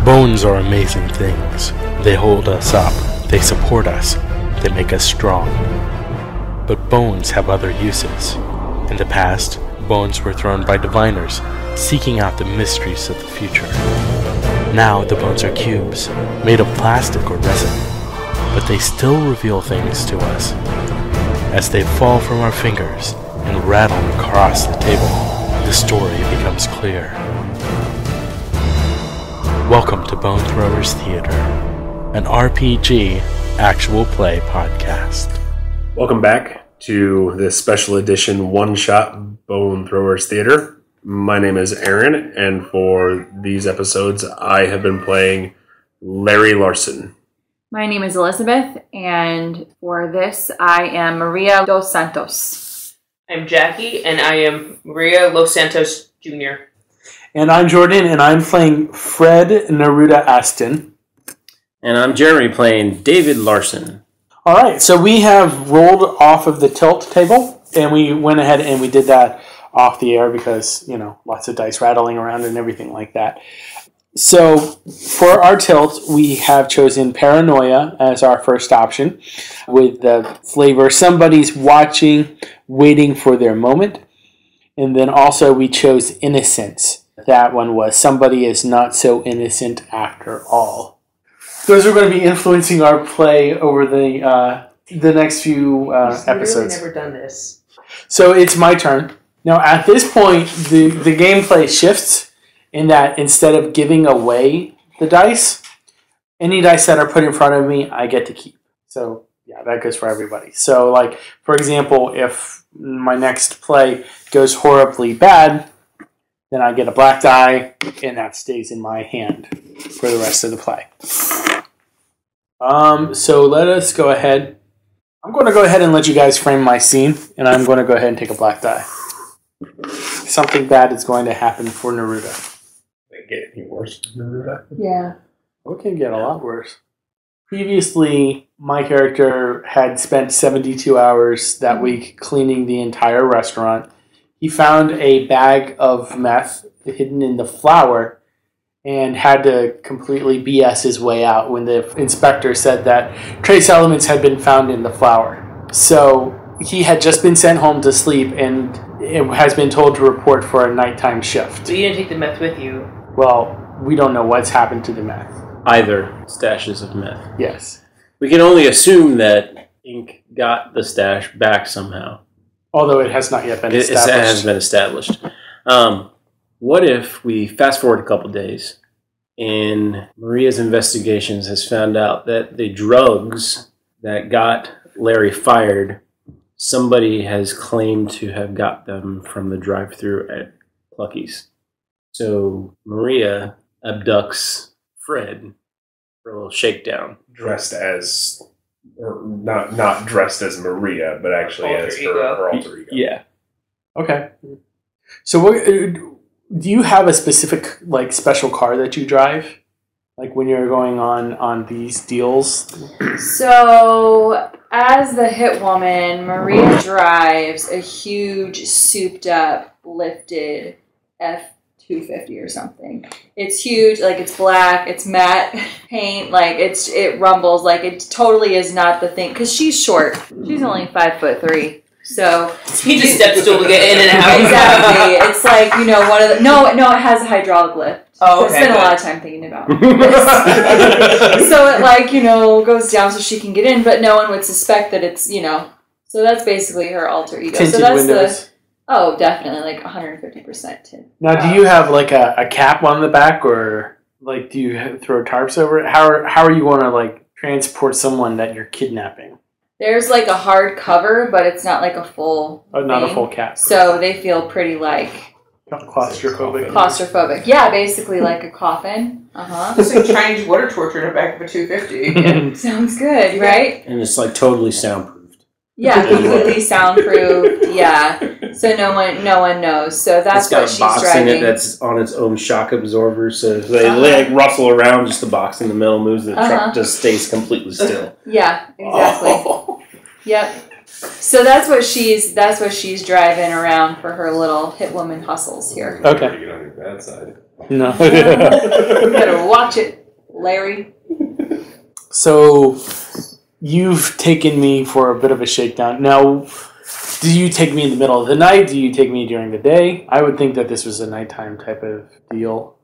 Bones are amazing things. They hold us up, they support us, they make us strong. But bones have other uses. In the past, bones were thrown by diviners, seeking out the mysteries of the future. Now the bones are cubes, made of plastic or resin, but they still reveal things to us. As they fall from our fingers and rattle across the table, the story becomes clear. Welcome to Bone Throwers Theater, an RPG actual play podcast. Welcome back to this special edition one-shot Bone Throwers Theater. My name is Aaron, and for these episodes, I have been playing Larry Larson. My name is Elizabeth, and for this, I am Maria dos Santos. I'm Jackie, and I am Maria Los Santos Jr. And I'm Jordan, and I'm playing Fred Neruda Aston. And I'm Jeremy, playing David Larson. All right, so we have rolled off of the tilt table, and we went ahead and we did that off the air because, you know, lots of dice rattling around and everything like that. So for our tilt, we have chosen Paranoia as our first option with the flavor somebody's watching, waiting for their moment. And then also we chose Innocence. That one was somebody is not so innocent after all. Those are going to be influencing our play over the next few episodes. I've really never done this. So it's my turn. Now at this point, the gameplay shifts in that instead of giving away the dice, any dice that are put in front of me, I get to keep. So yeah, that goes for everybody. So like, for example, if my next play goes horribly bad, then I get a black die, and that stays in my hand for the rest of the play. So let us go ahead. I'm going to go ahead and let you guys frame my scene, and I'm going to go ahead and take a black die. Something bad is going to happen for Neruda. Did it get any worse for Neruda? Yeah. It can get a lot worse. Previously, my character had spent 72 hours that week cleaning the entire restaurant. He found a bag of meth hidden in the flour and had to completely BS his way out when the inspector said that trace elements had been found in the flour. So he had just been sent home to sleep and has been told to report for a nighttime shift. So you didn't take the meth with you? Well, we don't know what's happened to the meth. Either stashes of meth. Yes. We can only assume that Inc. got the stash back somehow. Although it has not yet been established. It hasn't been established. What if we fast forward a couple days and Maria's investigations has found out that the drugs that got Larry fired, somebody has claimed to have got them from the drive-thru at Clucky's. So Maria abducts Fred for a little shakedown. Dressed as, or not dressed as Maria, but actually as her alter ego. Yeah. Okay. So what, do you have a specific like special car that you drive? Like when you're going on these deals? So, as the hit woman, Maria drives a huge, souped-up, lifted F-250 or something. It's huge, like it's black, it's matte paint, like it rumbles, like it totally is not the thing. Because she's short. She's only 5'3". So he just steps stool to get in and out. Exactly. It's like, you know, one of the no, it has a hydraulic lift. Oh, okay. I spent a lot of time thinking about this. So it like, you know, goes down so she can get in, but no one would suspect that it's, you know. So that's basically her alter ego. Tinted so that's windows. Oh, definitely, like 150% tint. Now, do you have like a cap on the back, or like do you throw tarps over it? How are you going to like transport someone that you're kidnapping? There's like a hard cover, but it's not like a full not thing. A full cap. So they feel pretty like claustrophobic. Yeah, basically like a coffin. It's like Chinese water torture in the back of a 250. Sounds good, right? And it's like totally soundproofed. Yeah, completely soundproofed. Yeah, so no one knows. So that's what she's driving. It's got a box in it that's on its own shock absorber, so if they like rustle around, just the box in the middle moves, the truck just stays completely still. Yeah, exactly. Oh. Yep. So that's what she's driving around for her little hit woman hustles here. Okay. Get on your bad side. No. You better watch it, Larry. So, you've taken me for a bit of a shakedown. Now, do you take me in the middle of the night? Do you take me during the day? I would think that this was a nighttime type of deal.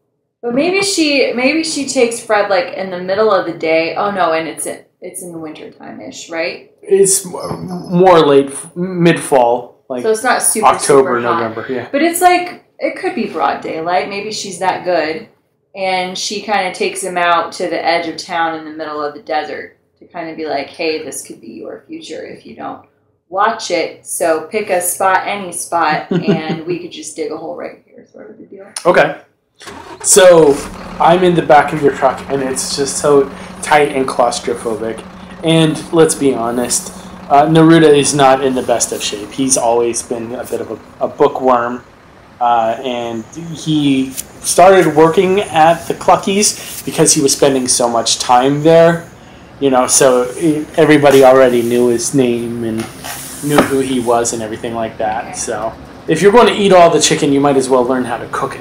But maybe she takes Fred like in the middle of the day. Oh no, and it's in the winter time-ish, right? It's more late, mid-fall, like so it's not super October, super hot. November, yeah. But it's like it could be broad daylight. Maybe she's that good, and she kind of takes him out to the edge of town in the middle of the desert to kind of be like, "Hey, this could be your future if you don't watch it. So pick a spot, any spot, and we could just dig a hole right here," sort of a deal. Okay. So, I'm in the back of your truck, and it's just so tight and claustrophobic. And let's be honest, Neruda is not in the best of shape. He's always been a bit of a bookworm, and he started working at the Cluckies because he was spending so much time there. You know, so everybody already knew his name and knew who he was and everything like that. Okay. So, if you're going to eat all the chicken, you might as well learn how to cook it.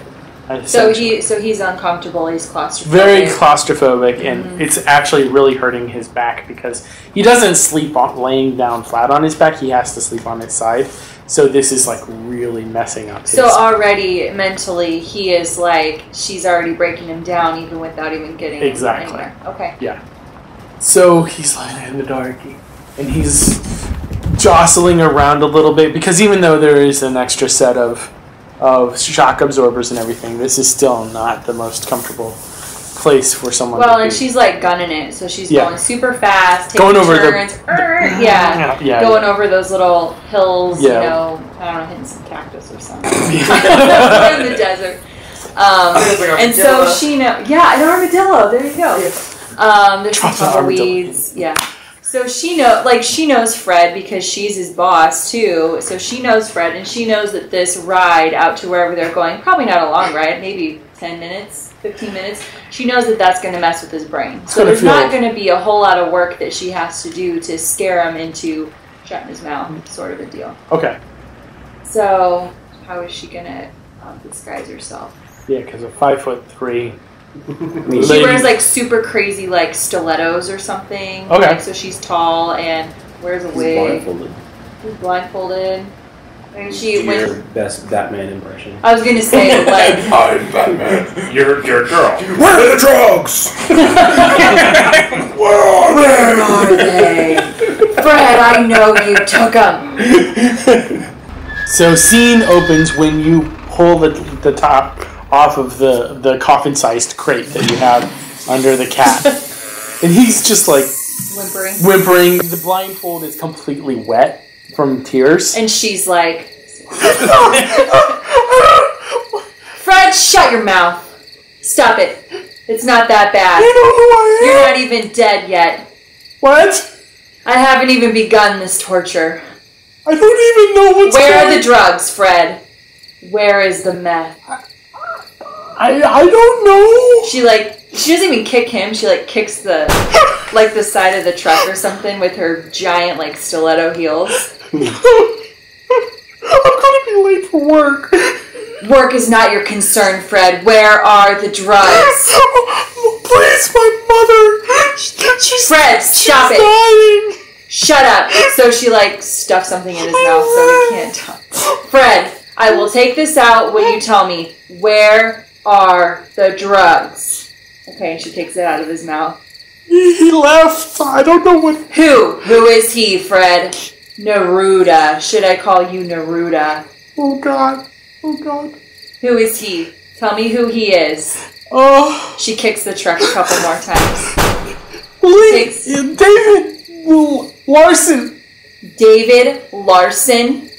So he's uncomfortable. He's claustrophobic. Very claustrophobic, and it's actually really hurting his back because he doesn't sleep on laying down flat on his back. He has to sleep on his side. So this is like really messing up his... So already mentally, he is like, she's already breaking him down even without even getting Exactly. anywhere. Okay. Yeah. So he's lying in the dark, and he's jostling around a little bit because even though there is an extra set of shock absorbers and everything, this is still not the most comfortable place for someone to be. And she's like gunning it, so she's going super fast, taking going over turns, going over those little hills, you know, I don't know, hitting some cactus or something in the desert. And so she knows, an armadillo, there you go. There's some tumbleweeds, So she knows Fred because she's his boss too. So she knows Fred, and she knows that this ride out to wherever they're going, probably not a long ride, maybe 10 minutes, 15 minutes. She knows that that's going to mess with his brain. So there's not going to be a whole lot of work that she has to do to scare him into shutting his mouth, sort of a deal. Okay. So how is she going to disguise herself? Yeah, because of 5'3". She wears like super crazy like stilettos or something. Okay. Like, so she's tall and wears a wig. She's blindfolded. And Your best Batman impression. I was gonna say like I'm Batman. You're a girl. Where are the drugs? where are they? Fred, I know you took them. So scene opens when you pull the top off of the coffin-sized crate that you have under the cat. And he's just like whimpering. The blindfold is completely wet from tears. And she's like, Fred, shut your mouth. Stop it. It's not that bad. You know who I am? You're not even dead yet. What? I haven't even begun this torture. I don't even know what's Where going are the drugs, Fred? Where is the meth? I don't know. She doesn't even kick him. She like kicks the side of the truck or something with her giant like stiletto heels. I'm gonna be late for work. Work is not your concern, Fred. Where are the drugs? Please, my mother. Fred, stop it. Dying. Shut up. So she like stuffs something in his mouth so he can't talk. Fred, I will take this out when you tell me where are the drugs. Okay, and she takes it out of his mouth. He left. I don't know what. Who is he, Fred? Neruda. Should I call you Neruda? Oh God. Oh God. Who is he? Tell me who he is. Oh. She kicks the truck a couple more times. David Larson. David Larson.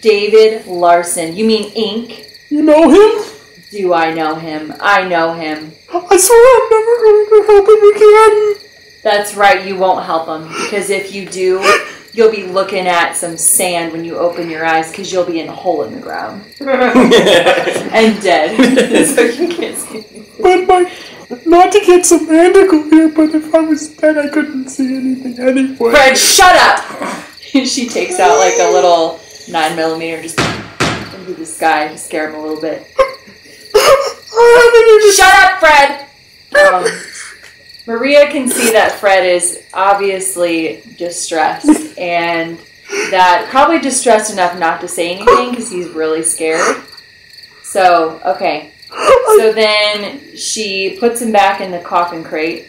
David Larson. You mean Ink? You know him? Do I know him? I know him. I swear I'm never going to help him again. That's right, you won't help him. Because if you do, you'll be looking at some sand when you open your eyes because you'll be in a hole in the ground. And dead. So you can't see anything. But not to get semantical here, but if I was dead, I couldn't see anything anyway. Fred, shut up! She takes out like a little 9mm just into the sky to scare him a little bit. Shut up, Fred! Maria can see that Fred is obviously distressed, and that probably distressed enough not to say anything because he's really scared. So, okay. So then she puts him back in the coffin crate,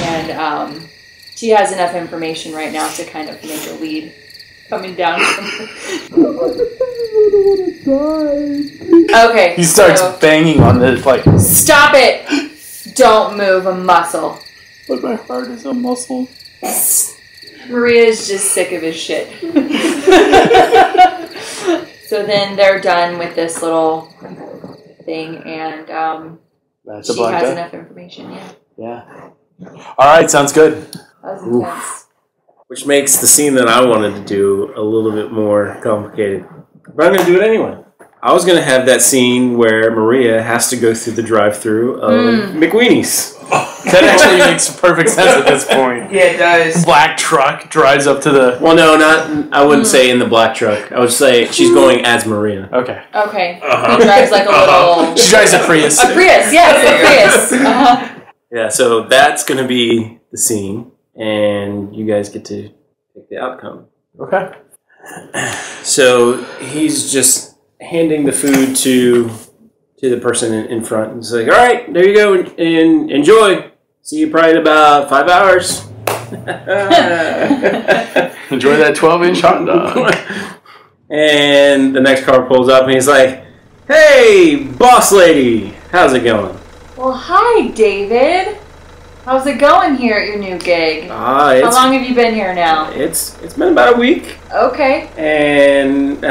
and she has enough information right now to kind of make a lead coming down. Okay. He starts banging on the Stop it! Don't move a muscle. But my heart is a muscle. Maria is just sick of his shit. So then they're done with this little thing, and That's she has enough information. Yeah. All right, sounds good. That was intense. Which makes the scene that I wanted to do a little bit more complicated. But I'm going to do it anyway. I was going to have that scene where Maria has to go through the drive-thru of McWeenie's. That actually makes perfect sense at this point. Yeah, it does. Black truck drives up to the... Well, no, I wouldn't say in the black truck. I would say she's going as Maria. Okay. Okay. He drives like a little... She drives a Prius. A Prius, yes, a Prius. Yeah, so that's going to be the scene, and you guys get to pick the outcome. Okay. So he's just handing the food to the person in front. He's like, all right, there you go, and enjoy. See you probably in about 5 hours. Enjoy that 12-inch hot dog. And the next car pulls up, and he's like, hey, boss lady, how's it going? Well, hi, David. How's it going here at your new gig? How long have you been here now? It's been about a week. Okay. And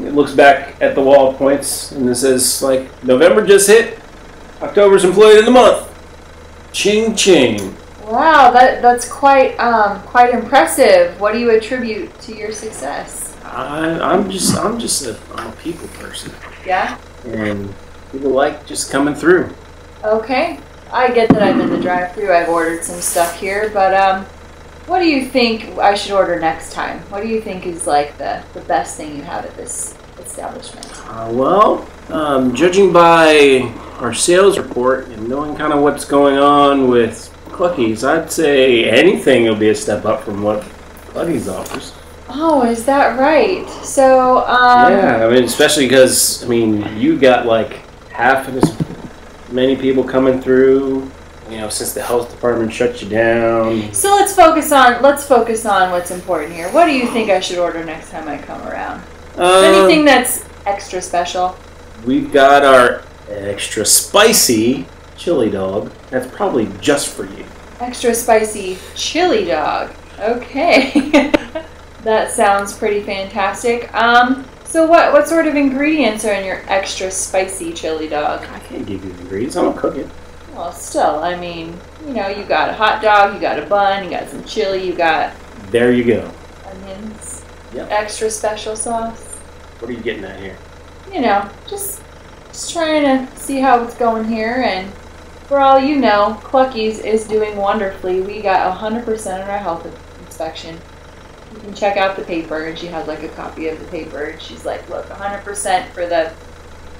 it looks back at the wall, points, and it says, like, November just hit. October's employee of the month. Ching ching. Wow, that's quite impressive. What do you attribute to your success? I'm a people person. Yeah? And people like just coming through. Okay. I get that I'm in the drive-thru. I've ordered some stuff here, but what do you think I should order next time? What do you think is like the best thing you have at this establishment? Judging by our sales report and knowing kind of what's going on with Clucky's, I'd say anything will be a step up from what Clucky's offers. Oh, is that right? So, yeah, I mean, especially because, I mean, you got like half of this many people coming through, you know, since the health department shut you down. So let's focus on what's important here. What do you think I should order next time I come around? Anything that's extra special? We've got our extra spicy chili dog. That's probably just for you. Extra spicy chili dog. Okay. That sounds pretty fantastic. So what sort of ingredients are in your extra spicy chili dog? I can't give you the ingredients. I don't cook it. Well, still, I mean, you know, you got a hot dog, you got a bun, you got some chili, you got... There you go. Onions. Yep. Extra special sauce. What are you getting at here? You know, just trying to see how it's going here, and for all you know, Clucky's is doing wonderfully. We got 100% on our health inspection. You can check out the paper, and she has like a copy of the paper, and she's like, look, 100% for the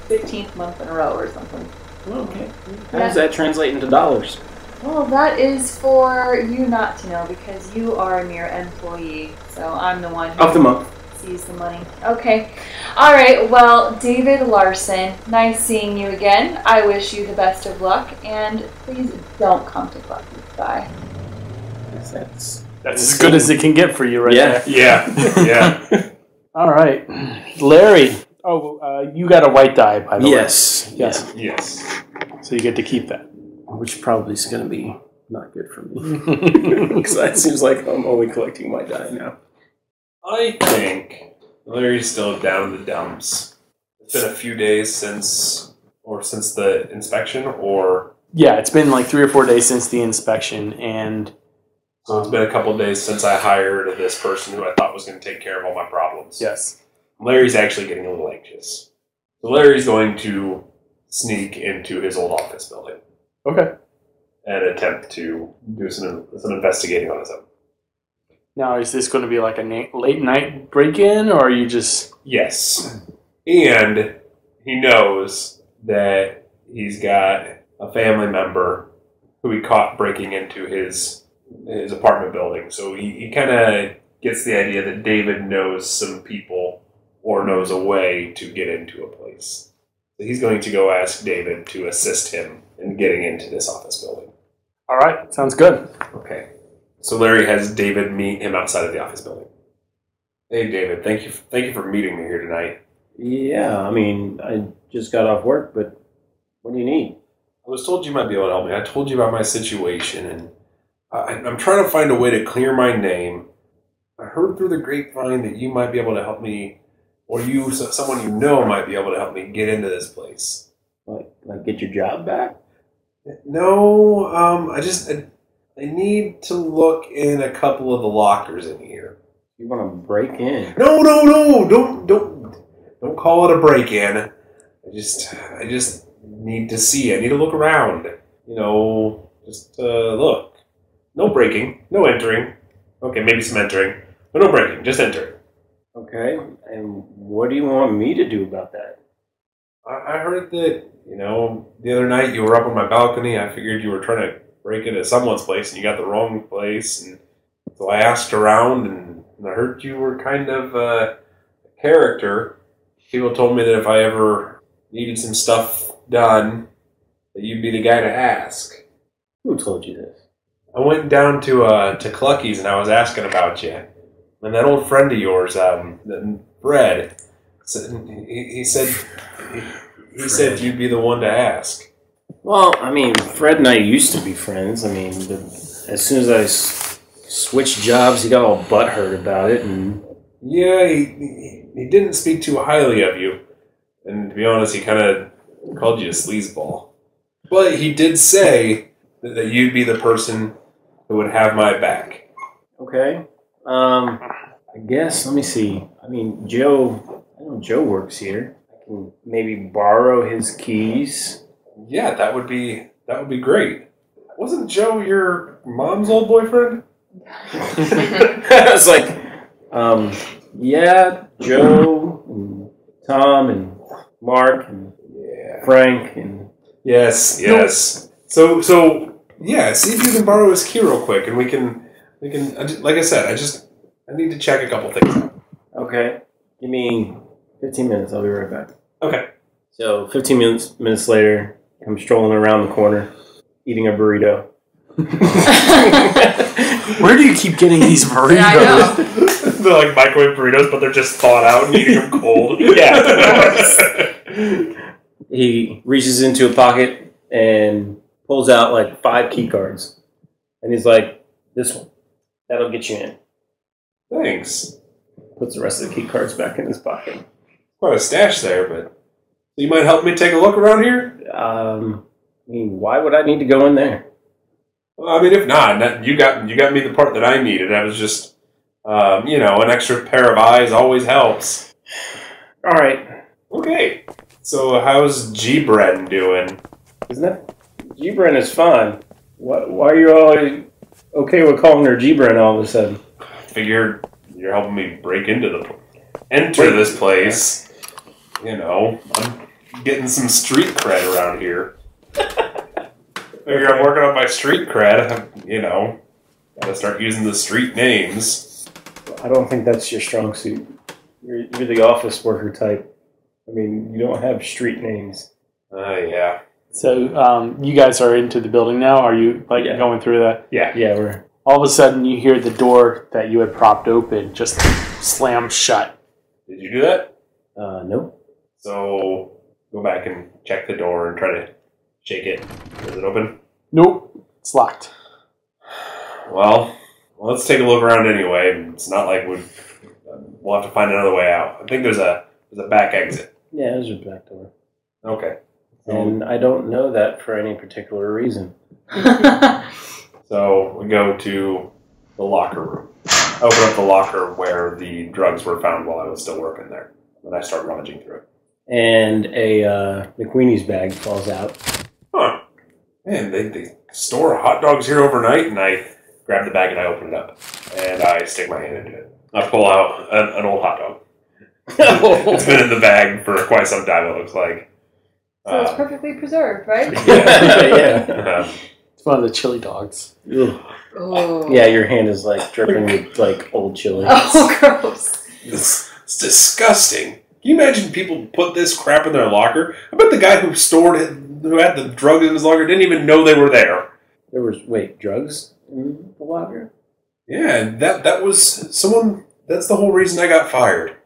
15th month in a row or something. Okay. How does that translate into dollars? Well, that is for you not to know, because you are a mere employee, so I'm the one who Of the month. sees the money. Okay. All right. Well, David Larson, nice seeing you again. I wish you the best of luck, and please don't come to Clucky's. Bye. That's as good as it can get for you right there. Yeah. All right. Larry. Oh, you got a white die, by the way. Yes. Yes. So you get to keep that. Which probably is going to be not good for me. Because that seems like I'm only collecting my die now. I think Larry's still down in the dumps. It's been a few days since the inspection, or... Yeah, it's been like 3 or 4 days since the inspection, and... So it's been a couple of days since I hired this person who I thought was going to take care of all my problems. Yes. Larry's actually getting a little anxious. So Larry's going to sneak into his old office building. Okay. And attempt to do some investigating on his own. Now, is this going to be like a late night break-in, or are you just... Yes. And he knows that he's got a family member who he caught breaking into his apartment building. So he kind of gets the idea that David knows some people or knows a way to get into a place. So he's going to go ask David to assist him in getting into this office building. All right, sounds good. Okay. So Larry has David meet him outside of the office building. Hey, David, thank you for meeting me here tonight. Yeah, I mean, I just got off work, but what do you need? I was told you might be able to help me. I told you about my situation, and I'm trying to find a way to clear my name. I heard through the grapevine that you might be able to help me, or someone you know might be able to help me get into this place. Like get your job back? No, I need to look in a couple of the lockers in here. You want to break in? No, don't call it a break-in. I just need to see. I need to look around. Just look. No breaking, no entering. Okay, maybe some entering, but no breaking, just entering. Okay, and what do you want me to do about that? I heard that, the other night you were up on my balcony. I figured you were trying to break into someone's place and you got the wrong place. And so I asked around and I heard you were kind of a character. People told me that if I ever needed some stuff done, that you'd be the guy to ask. Who told you this? I went down to Clucky's and I was asking about you. And that old friend of yours, Fred, he said you'd be the one to ask. Well, I mean, Fred and I used to be friends. I mean, as soon as I switched jobs, he got all butthurt about it. And yeah, he didn't speak too highly of you. And to be honest, he kind of called you a sleazeball. But he did say that you'd be the person who would have my back. Okay. I guess, let me see. I mean, I know Joe works here. I can maybe borrow his keys. Yeah, that would be great. Wasn't Joe your mom's old boyfriend? I was like, yeah, Joe and Tom and Mark and Frank and yes. So yeah, see if you can borrow his key real quick, and we can. Like I said, I need to check a couple things out. Okay, give me 15 minutes. I'll be right back. Okay. So 15 minutes later, I'm strolling around the corner, eating a burrito. Where do you keep getting these burritos? Yeah, I know. They're like microwave burritos, but they're just thawed out and eating them cold. Yeah. He reaches into a pocket and pulls out like 5 key cards. And he's like, this one. That'll get you in. Thanks. Puts the rest of the key cards back in his pocket. Quite a stash there, but you might help me take a look around here? I mean, why would I need to go in there? Well, I mean, if not, you got me the part that I needed. I was just, an extra pair of eyes always helps. All right. Okay. So how's G-Bren doing? Isn't that... G-Bren is fine. Why are you all okay with calling her G-Bren all of a sudden? Figured you're helping me enter this place. I'm getting some street cred around here. Figure I'm working on my street cred. Gotta start using the street names. I don't think that's your strong suit. You're the office worker type. I mean, you don't have street names. Yeah. So you guys are into the building now? Are you going through that? Yeah. Yeah, we're... All of a sudden you hear the door that you had propped open just slam shut. Did you do that? Nope. So go back and check the door and try to shake it. Is it open? Nope. It's locked. Well, let's take a look around anyway. It's not like we'll have to find another way out. I think there's a back exit. Yeah, there's a back door. Okay. And I don't know that for any particular reason. So we go to the locker room. I open up the locker where the drugs were found while I was still working there. And I start rummaging through it. And a McQueenie's bag falls out. Huh. Man, they store hot dogs here overnight, and I grab the bag and I open it up. And I stick my hand into it. I pull out an old hot dog. It's been in the bag for quite some time, it looks like. So it's perfectly preserved, right? Yeah. It's one of the chili dogs. Ugh. Oh. Yeah, your hand is like dripping with like old chili. Oh, gross. It's disgusting. Can you imagine people put this crap in their locker? I bet the guy who stored it, who had the drugs in his locker, didn't even know they were there. There was drugs in the locker? Yeah, that was someone. That's the whole reason I got fired.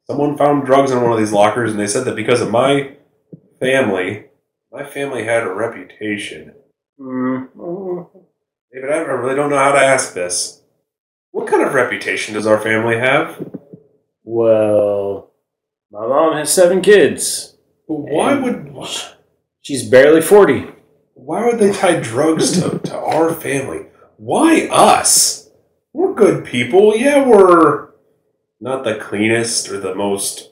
Someone found drugs in one of these lockers, and they said that because of my family had a reputation. David, I really don't know how to ask this. What kind of reputation does our family have? Well, my mom has 7 kids. Why would She's barely 40. Why would they tie drugs to our family? Why us? We're good people. Yeah, we're not the cleanest or the most,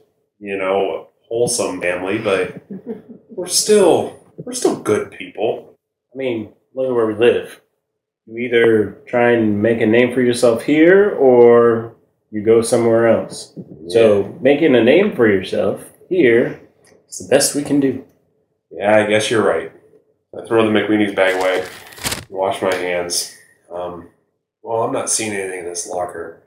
wholesome family, but we're still good people. I mean, look at where we live. You either try and make a name for yourself here, or you go somewhere else. So, making a name for yourself here is the best we can do. Yeah, I guess you're right. I throw the McWeenie's bag away, wash my hands. Well, I'm not seeing anything in this locker.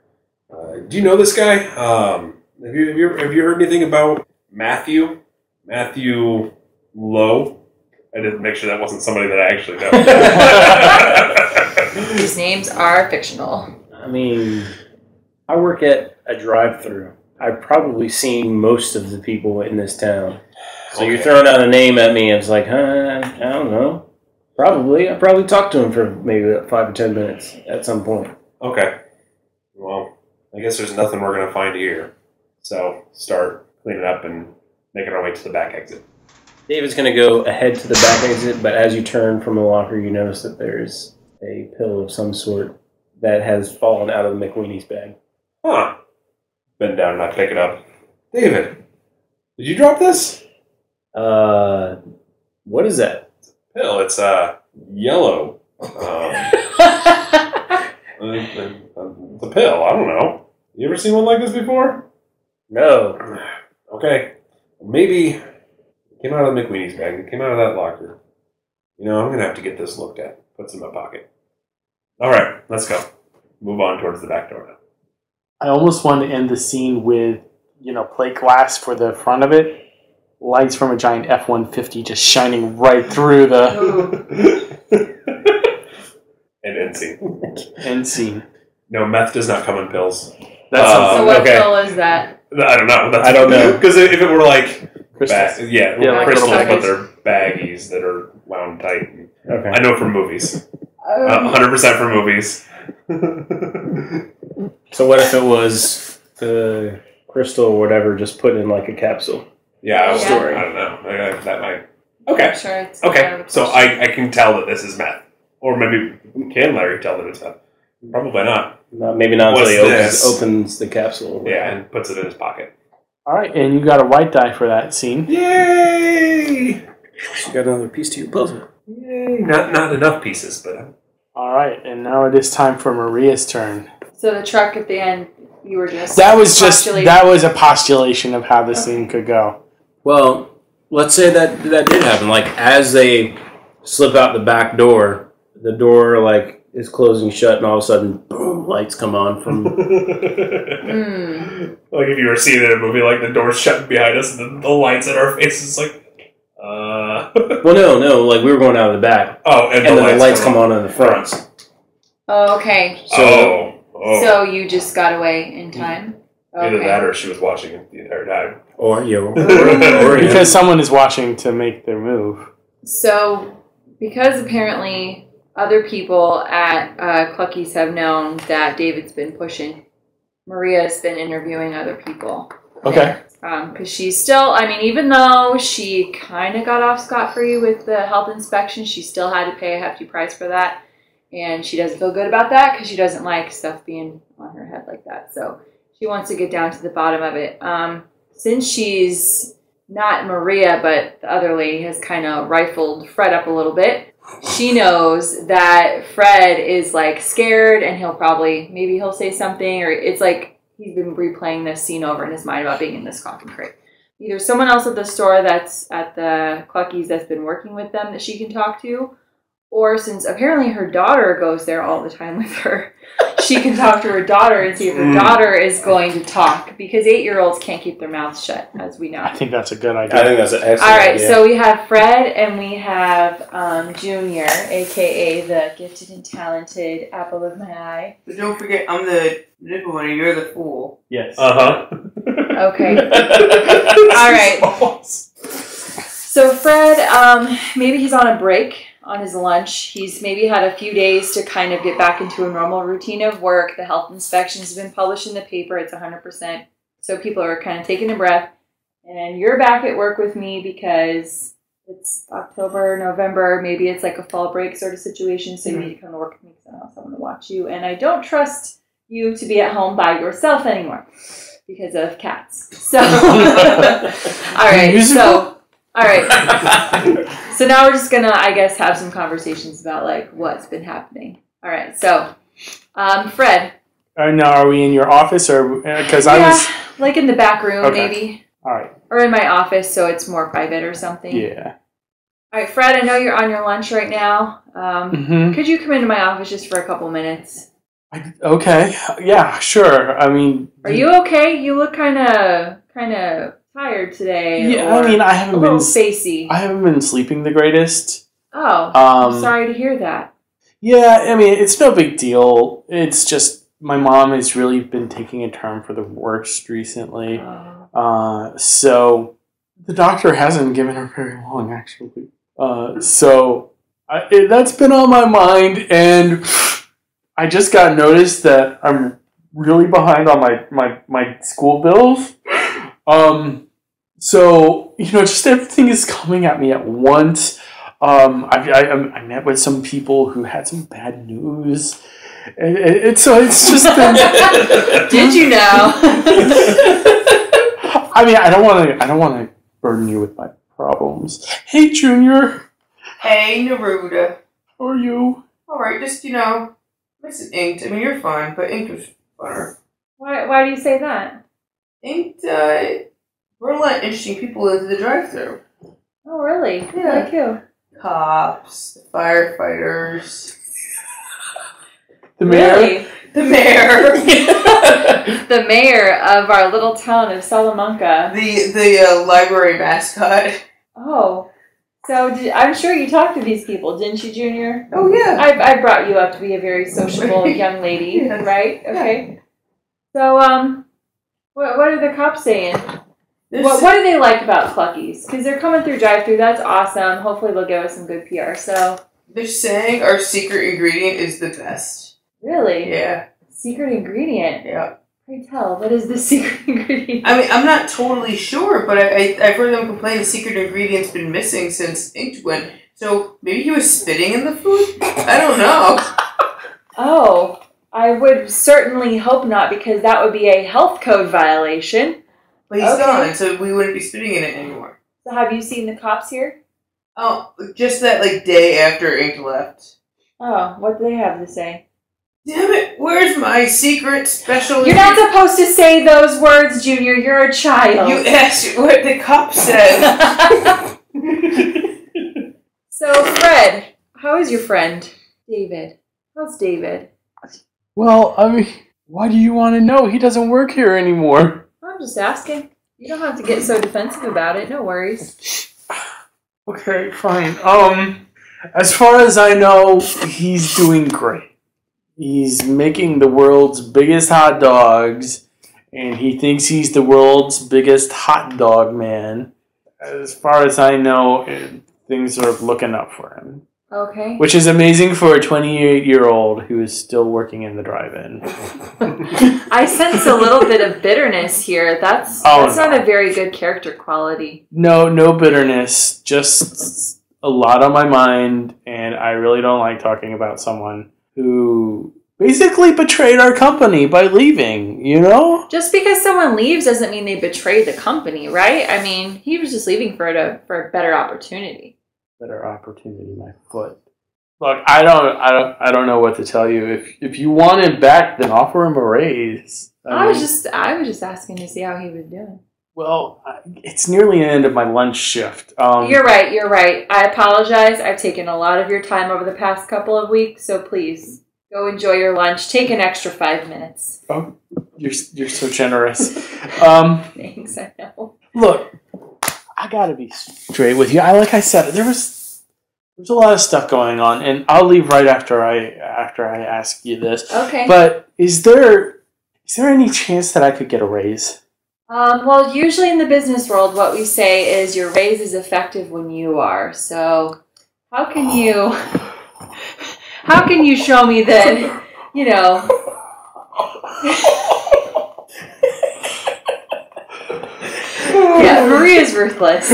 Do you know this guy? Have you heard anything about Matthew? Matthew Lowe? I didn't make sure that wasn't somebody that I actually know. These names are fictional. I mean, I work at a drive-thru. I've probably seen most of the people in this town. So you're throwing out a name at me, and it's like, I don't know. Probably. I probably talked to him for maybe 5 or 10 minutes at some point. Okay. Well, I guess there's nothing we're going to find here. So start cleaning up and making our way to the back exit. David's going to go ahead to the back exit, but as you turn from the locker, you notice that there's a pill of some sort that has fallen out of the McWeenie's bag. Huh. Bend down and I pick it up. David, did you drop this? What is that? Pill. It's yellow. It's a pill. I don't know. You ever seen one like this before? No. Okay. Maybe it came out of the McWeenie's bag. It came out of that locker. I'm going to have to get this looked at. Puts in my pocket. All right. Let's go. Move on towards the back door now. I almost wanted to end the scene with, plate glass for the front of it. Lights from a giant F-150 just shining right through the... And end scene. End scene. No, meth does not come in pills. So what pill is that? I don't know. I don't know. Because if it were like... Crystals. like crystals, baggies. but they're baggies that are wound tight. Okay. I know from movies. 100% from movies. So what if it was the crystal or whatever just put in like a capsule? Yeah, I Yeah. don't know. That might... Okay. I'm sure it's Okay, so I can tell that this is meth. Or maybe, can Larry tell that it's meth? Probably not. Maybe not until What's he this? opens the capsule. Yeah, and puts it in his pocket. All right, and you got a white die for that scene. Yay! You got another piece to your puzzle. Yay! Not enough pieces, but... All right, and now it is time for Maria's turn. So the truck at the end, you were just... That was postulating. that was a postulation of how the scene could go. Well, let's say that did happen. Like, as they slip out the back door, the door, like, is closing shut, and all of a sudden, boom, lights come on from... Like if you were seeing it in a movie, like the door's shut behind us and the lights in our faces, like... Well, no, like, we were going out of the back. Oh, and then the lights come on in the front. Oh, okay. So So you just got away in time? Either Okay. that or she was watching it the entire time. Or Because someone is watching to make their move. So, because apparently other people at Clucky's have known that David's been pushing, Maria's been interviewing other people. Okay. Because she's still, even though she kind of got off scot-free with the health inspection, she still had to pay a hefty price for that. And she doesn't feel good about that because she doesn't like stuff being on her head like that. So she wants to get down to the bottom of it. Since she's not Maria, but the other lady has kind of rifled Fred up a little bit, she knows that Fred is like scared and maybe he'll say something, or it's like he's been replaying this scene over in his mind about being in this coffin crate. either someone else at the store that's at the Cluckies that's been working with them that she can talk to, or since apparently her daughter goes there all the time with her, she can talk to her daughter and see if her daughter is going to talk, because 8-year-olds can't keep their mouths shut, as we know. I think that's a good idea. I think that's an excellent All right, idea. so we have Fred and we have Junior, a.k.a. the gifted and talented apple of my eye. But don't forget, I'm the nipple one and you're the fool. Yes. Uh-huh. Okay. All right. So Fred, maybe he's on a break on his lunch. He's maybe had a few days to kind of get back into a normal routine of work. The health inspections have been published in the paper. It's 100%. So people are kind of taking a breath. And you're back at work with me because it's October, November. Maybe it's like a fall break sort of situation. So you need to come to work with me because I don't have someone to watch you. And I don't trust you to be at home by yourself anymore because of cats. So, all right. So, all right. So now we're just gonna, I guess, have some conversations about like what's been happening. All right. So, Fred. Now, are we in your office or because I was like in the back room, Okay. maybe, all right? or in my office, so it's more private or something. Yeah. All right, Fred. I know you're on your lunch right now. Could you come into my office just for a couple minutes? Okay. Yeah. Sure. I mean, Are you okay? You look kind of tired today. Yeah. or I mean, I a haven't little been. spacey. I haven't been sleeping the greatest. Oh, I'm sorry to hear that. Yeah. I mean, it's no big deal. It's just my mom has really been taking a turn for the worst recently. So the doctor hasn't given her very long, actually. So that's been on my mind, and I just got noticed that I'm really behind on my school bills. So, just everything is coming at me at once. I met with some people who had some bad news. So it's just been... Did you know? I mean, I don't want to burden you with my problems. Hey, Junior. Hey, Neruda. How are you? Alright, just, missing inked. I mean, you're fine, but inked was funner. Why do you say that? Inked, brought a lot of interesting people into the drive-thru. Oh, really? Yeah. Like who? Cops, firefighters, The mayor? Really? the mayor, The mayor of our little town of Salamanca. the library mascot. Oh. So I'm sure you talked to these people, didn't you, Junior? Oh, yeah. I brought you up to be a very sociable young lady, Yes. right? Okay. So, what are the cops saying? What do they like about Cluckies? Because they're coming through drive-thru. That's awesome. Hopefully they'll give us some good PR. So, They're saying our secret ingredient is the best. really? Yeah. Secret ingredient? Yeah. Pray tell, what is the secret ingredient? I mean, I'm not totally sure, but I've heard them complain the secret ingredient's been missing since Inked went. So maybe he was spitting in the food? I don't know. Oh, I would certainly hope not, because that would be a health code violation. But he's Okay. gone, so we wouldn't be spitting in it anymore. So have you seen the cops here? Oh, just that, day after Inked left. Oh, what do they have to say? Damn it, where's my secret special... You're not supposed to say those words, Junior. You're a child. You asked what the cop said. So, Fred, how is your friend, David? How's David? Well, I mean, why do you want to know? He doesn't work here anymore. I'm just asking. You don't have to get so defensive about it. No worries. Okay, fine. As far as I know, he's doing great. He's making the world's biggest hot dogs, and he thinks he's the world's biggest hot dog man. As far as I know, things are looking up for him. Okay. Which is amazing for a 28-year-old who is still working in the drive-in. I sense a little bit of bitterness here. That's not a very good character quality. No bitterness. Just a lot on my mind, and I really don't like talking about someone who basically betrayed our company by leaving, Just because someone leaves doesn't mean they betray the company, right? I mean, he was just leaving for a better opportunity. Better opportunity, my foot. Look, I don't know what to tell you. If you want him back, then offer him a raise. I was just asking to see how he was doing. Well, it's nearly the end of my lunch shift. You're right. I apologize. I've taken a lot of your time over the past couple of weeks, so please go enjoy your lunch. Take an extra 5 minutes. Oh, you're so generous. Thanks, I know. Look, I gotta be straight with you. Like I said, there's a lot of stuff going on, and I'll leave right after I ask you this. Okay. But is there any chance that I could get a raise? Well, usually in the business world, what we say is your raise is effective when you are. So, how can you show me that, you know? Yeah, Maria's ruthless.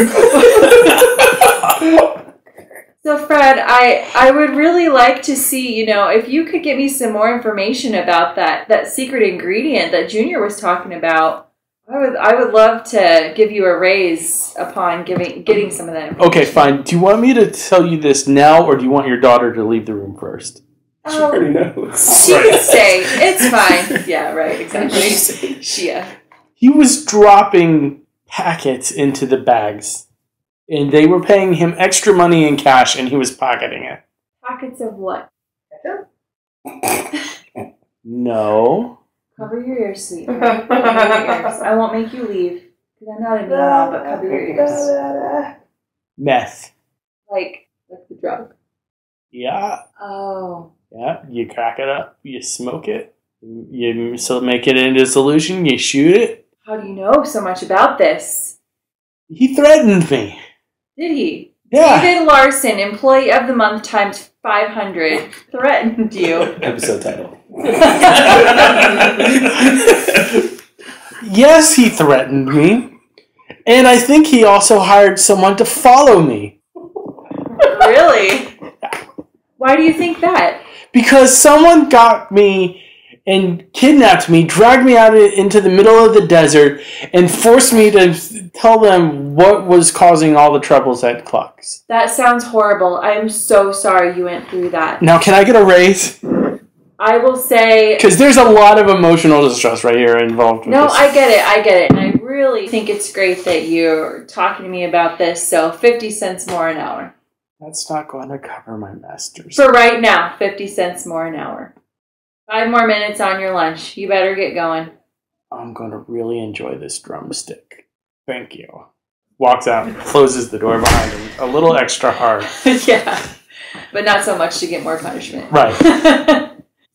So, Fred, I would really like to see, you know, if you could get me some more information about that secret ingredient that Junior was talking about. I would love to give you a raise upon getting some of that information. Okay, fine. Do you want me to tell you this now, or do you want your daughter to leave the room first? She already knows. She can stay. It's fine. Yeah, right, exactly. Shia. He was dropping packets into the bags, and they were paying him extra money in cash, and he was pocketing it. Packets of what? No. Cover your ears, sweetie. Cover your ears. I won't make you leave, because I'm not a mean mom, but cover your ears. Meth. Like the drug. Yeah. Oh. Yeah. You crack it up. You smoke it. You make it into a solution. You shoot it. How do you know so much about this? He threatened me. Did he? Yeah. David Larson, Employee of the Month times 500, threatened you. Episode title. Yes, he threatened me. And I think he also hired someone to follow me. Really? Why do you think that? Because someone got me and kidnapped me, dragged me out into the middle of the desert, and forced me to tell them what was causing all the troubles at Clucks. That sounds horrible. I am so sorry you went through that. Now, can I get a raise? I will say... Because there's a lot of emotional distress right here involved with No, this. I get it. And I really think it's great that you're talking to me about this, so 50 cents more an hour. That's not going to cover my masters. For right now, 50 cents more an hour. 5 more minutes on your lunch. You better get going. I'm going to really enjoy this drumstick. Thank you. Walks out, closes the door behind him. A little extra hard. Yeah, but not so much to get more punishment. Right.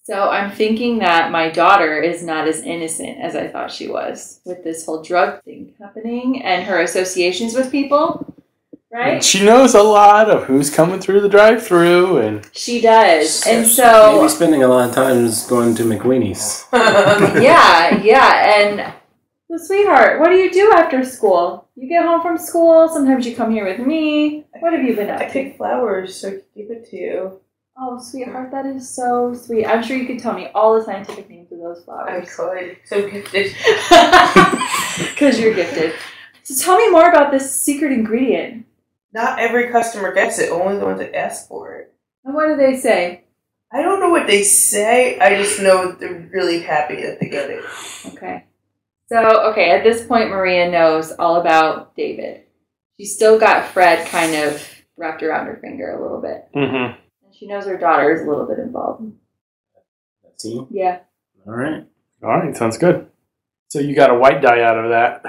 So I'm thinking that my daughter is not as innocent as I thought she was with this whole drug thing happening and her associations with people. Right? She knows a lot of who's coming through the drive-thru, and she does. And so maybe spending a lot of time going to McWeenie's. yeah. And so, sweetheart, what do you do after school? You get home from school. Sometimes you come here with me. What have you been up to? I pick flowers, so I can give it to you. Oh, sweetheart, that is so sweet. I'm sure you could tell me all the scientific names of those flowers. I could. So gifted. Because you're gifted. So tell me more about this secret ingredient. Not every customer gets it, only the ones that ask for it. And what do they say? I don't know what they say, I just know that they're really happy that they get it. Okay. So, at this point, Maria knows all about David. She's still got Fred kind of wrapped around her finger a little bit. Mm-hmm. And she knows her daughter is a little bit involved. See? Yeah. All right. All right, sounds good. So you got a white die out of that.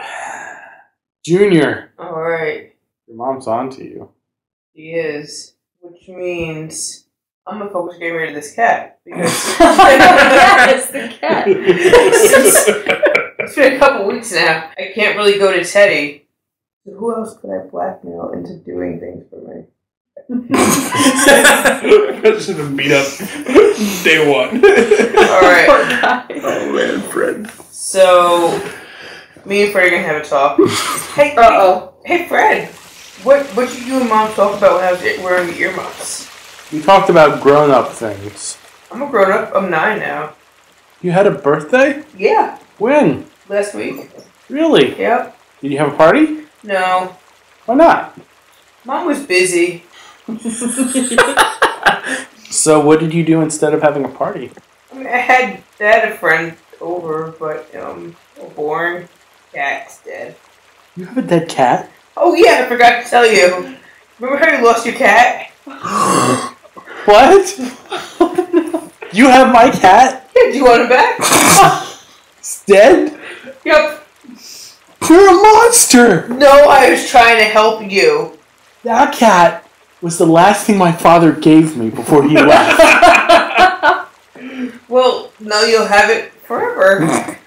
Junior. All right. Your mom's on to you. She is. Which means I'm going to focus getting rid of this cat. Because Yes, the cat. It's been a couple weeks now. I can't really go to Teddy. So who else could I blackmail into doing things for me? I should have beat up day one. Alright. Poor guy. Oh man, Fred. So, me and Fred are going to have a talk. Hey, hey Fred. What did you and Mom talk about when I was wearing the earmuffs? We talked about grown-up things. I'm a grown-up. I'm 9 now. You had a birthday? Yeah. When? Last week. Really? Yep. Did you have a party? No. Why not? Mom was busy. So what did you do instead of having a party? I mean, I had a friend over, but boring. Cat's dead. You have a dead cat? Oh yeah, I forgot to tell you. Remember how you lost your cat? What? You have my cat? Yeah, do you want him back? It's dead? Yep. You're a monster! No, I was trying to help you. That cat was the last thing my father gave me before he left. Well, now you'll have it forever.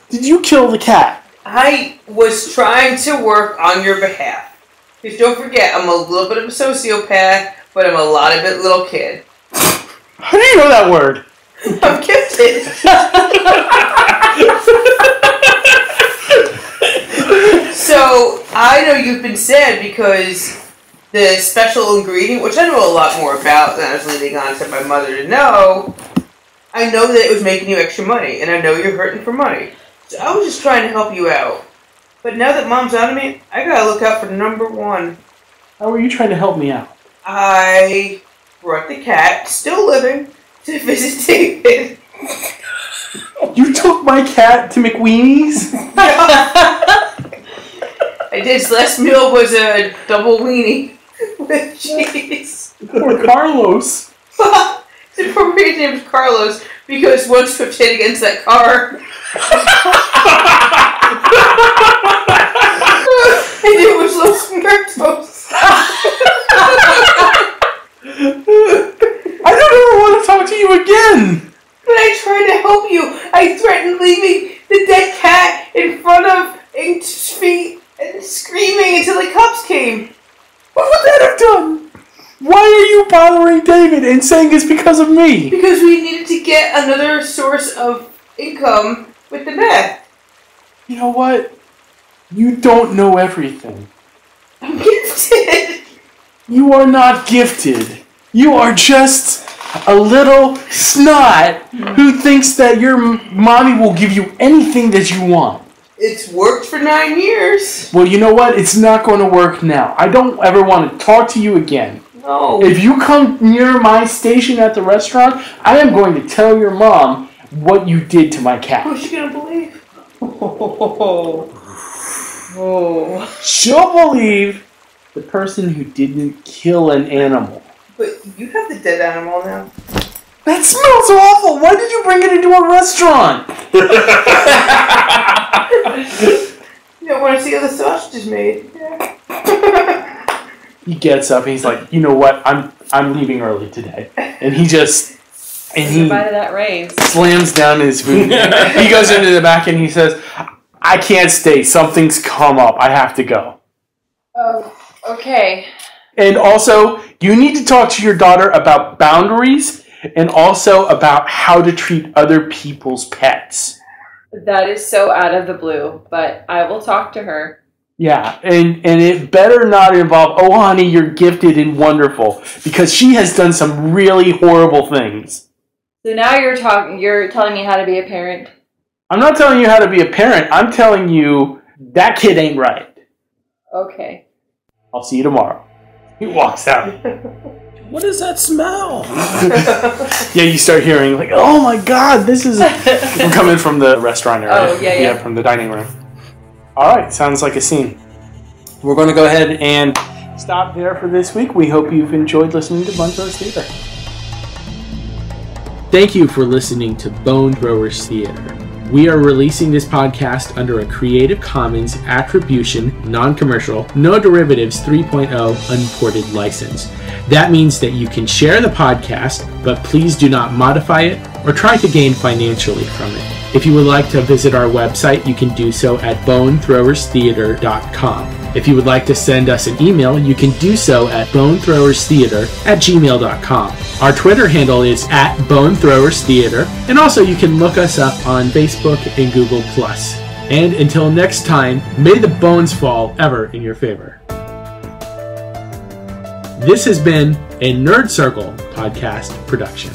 Did you kill the cat? I was trying to work on your behalf. Because don't forget, I'm a little bit of a sociopath, but I'm a lot of it little kid. How do you know that word? I'm gifted. So, I know you've been sad because the special ingredient, which I know a lot more about than I was leading on to my mother to know, I know that it was making you extra money, and I know you're hurting for money. So I was just trying to help you out. But now that Mom's out of me, I gotta look out for number one. How are you trying to help me out? I brought the cat, still living, to visit David. You took my cat to McWeenie's? I did. His last meal was a double weenie with cheese. Poor Carlos. The appropriate name is Carlos because one swift hit against that car. And it was Los Muertos. I don't ever want to talk to you again. But I tried to help you. I threatened leaving the dead cat in front of Ink's feet and screaming until the cops came. What would that have done? Why are you bothering David and saying it's because of me? Because we needed to get another source of income with the meth. You know what? You don't know everything. I'm gifted. You are not gifted. You are just a little snot who thinks that your mommy will give you anything that you want. It's worked for 9 years. Well, you know what? It's not going to work now. I don't ever want to talk to you again. No. If you come near my station at the restaurant, I am going to tell your mom what you did to my cat. Who's she gonna believe? Oh. She'll believe the person who didn't kill an animal. But you have the dead animal now. That smells awful! Why did you bring it into a restaurant? You don't want to see how the sausage is made. Yeah. He gets up and he's like, you know what? I'm leaving early today. And he just Goodbye to that raise. slams down his food. He goes into the back and he says, I can't stay. Something's come up. I have to go. Oh, okay. And also, you need to talk to your daughter about boundaries and also about how to treat other people's pets. That is so out of the blue, but I will talk to her. Yeah, and it better not involve, oh, honey, you're gifted and wonderful, because she has done some really horrible things. So now you're telling me how to be a parent? I'm not telling you how to be a parent. I'm telling you that kid ain't right. Okay. I'll see you tomorrow. He walks out. What is that smell? Yeah, you start hearing, like, oh my God, this is... We're coming from the restaurant area. Oh, yeah. Yeah, from the dining room. All right, sounds like a scene. We're going to go ahead and stop there for this week. We hope you've enjoyed listening to Bone Throwers Theater. Thank you for listening to Bone Throwers Theater. We are releasing this podcast under a Creative Commons Attribution, Non-Commercial, No Derivatives 3.0 Unported license. That means that you can share the podcast, but please do not modify it or try to gain financially from it. If you would like to visit our website, you can do so at bonethrowerstheater.com. If you would like to send us an email, you can do so at bonethrowerstheater@gmail.com. Our Twitter handle is @bonethrowerstheater, and also you can look us up on Facebook and Google+. And until next time, may the bones fall ever in your favor. This has been a Nerd Circle podcast production.